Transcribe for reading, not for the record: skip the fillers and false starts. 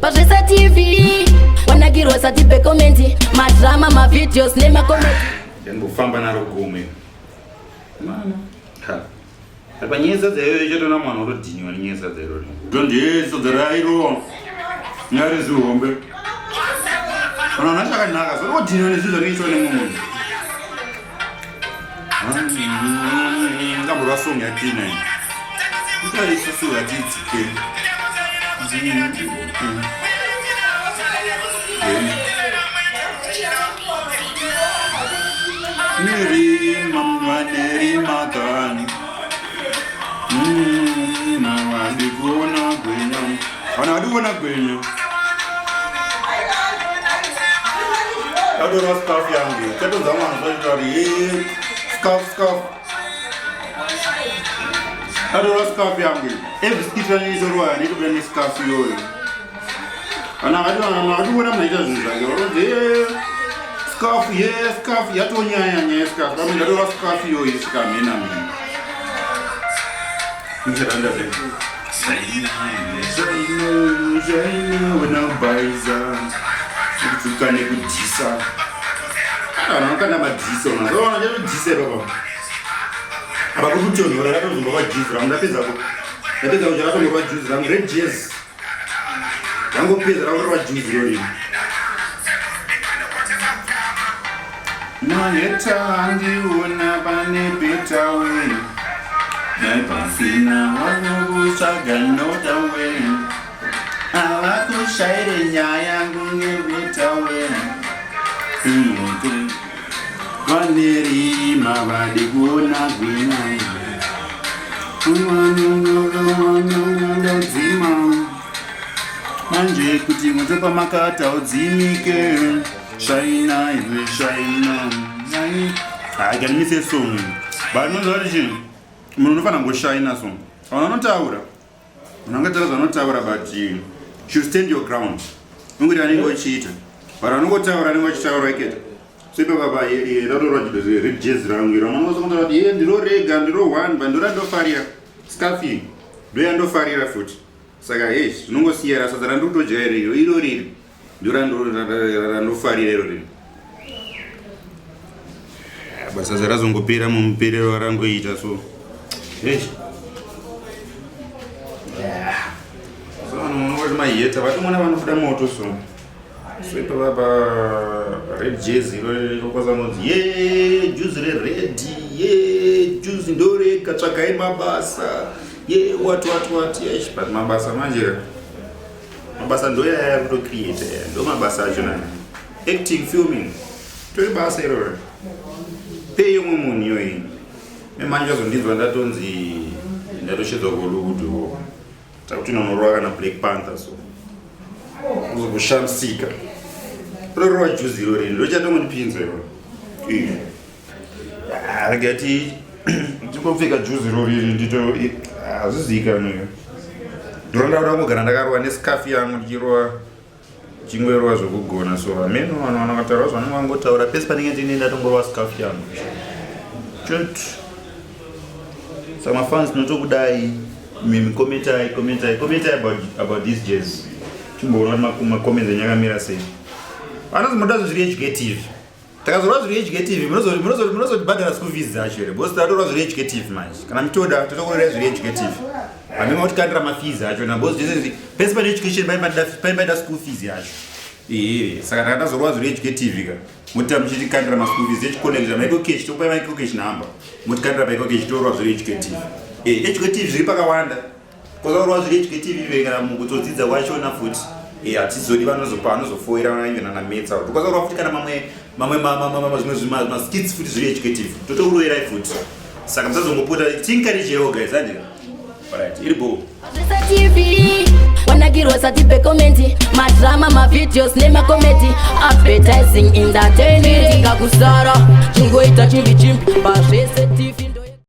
Pazvese TV wanagirwa sati pekomenti madrama mavideos nemakomenti ndofamba naro gome apanyesa dzayo chatona mwana urodhiniwa nenyesa dzairo ndondeso dzarairo nyari zihombe vanhu vachakanaka zorodhiniwa nezvizvo zvinoitwa nemumwe ngambora song yatina utaisusu yatidzike nerima mwanerima kani mawandikuona gwenya vana vadikuona gwenya adora scarf yangu chatonza mwana zvaitari scarf adora scarf yangu evisikitraneisorwa nekuda nescarf iyoyo vana vadikuona mnaita zvinhu zvake varonze scarf yatonyanya nyaya scarf kame ndadora scarf iyoyo sikamena mina ngichiranda zvaino wenabaiza kutuka nekudhisa vanokanda madhisa unaona chatodhisa baba apa kukutonhora ratozomba pajuzi rangu ndapedza kucharatongo pajuzi rangu red jazz rangopedza rakuri pajuzi rori maheta andiona pane betawe naipasina vanokutsvaga notawe avakushaire nyaya yangu nebetawe vanerima vadi kuona gwina dzima manje kuti mutopa makata udzimike shaina iwe shaina I can miss a song but no origin munhu unofanira ngoshaina song vanotaura unangatara zvanotaura but you should stand your ground unguti anenge uchiita but anongotaura anenge achitaura iketa sepababa red jazz rangu ramanozongotaura kuti ndirorega ndiro one but ndorandofarira scafi ndoyandofarira futi saka zvinongosiya rasadza randikutojairiro iro riri ndorandofarira iro riri basa zarazongopera mumuperero warangoita so vanhu maheta vatomona vanobuda moto so ipapapa red jazz irokozanonzi juzi reredi juzi ndorega tsvakai mabasa wati but mabasa manje mabasa ndoyaya kutocreata ndo mabasa acho nani acting filming tori basa iroro peyomwe munhu iyoyi emanje azondinzwa ndatonzi ndatoshedzwa koludo takuti nonorwa kana Black Panther so uzokushamisika rorwa juzi irori ndochatomundipinza iroro akati ndikopfeka juzi irori ndito azvizikanwe ndorandauda kugara ndakarwa nescarf yangu ndichirwa chingwerwa zvokugona so ameno vanhu vanakataura zvanenge vangotaura pese panenge ndine ndatongorwa scarf yangu chut saka mafans notokudai commentai about this jazz chimboona macomments enyakamira sei anozomoda zviri educative takazorwa zviri educative munozotibhadhara school fees zacho here because tatorwa zviri educative manje kana mitoda totokorera zviri educative hamema kutikandira mafees acho nabos pese pane education paimaida school fees yacho saka takatazorwa zviri educative ka motita muchitikandira maschool fees echikonekta maikokechi tokupai maikokechi namba motikandira paikokechi torwa zviri educative educative zviri pakawanda kozaurwa zviri educative ive kana mukutodzidza kwachona futi hatizodi vanozopa vanozofoira vanaingana nametsa tokazaurwa futi kana mamwe maskits futi zviri educative totouroerai futi saka musazongopota tinkarijeo guys andira alright iribo TV wanagirwa sati pekomenti madrama mavideos nemakomenti advertising entertainment kakusara chingoita chimbi chimbi pazvese TV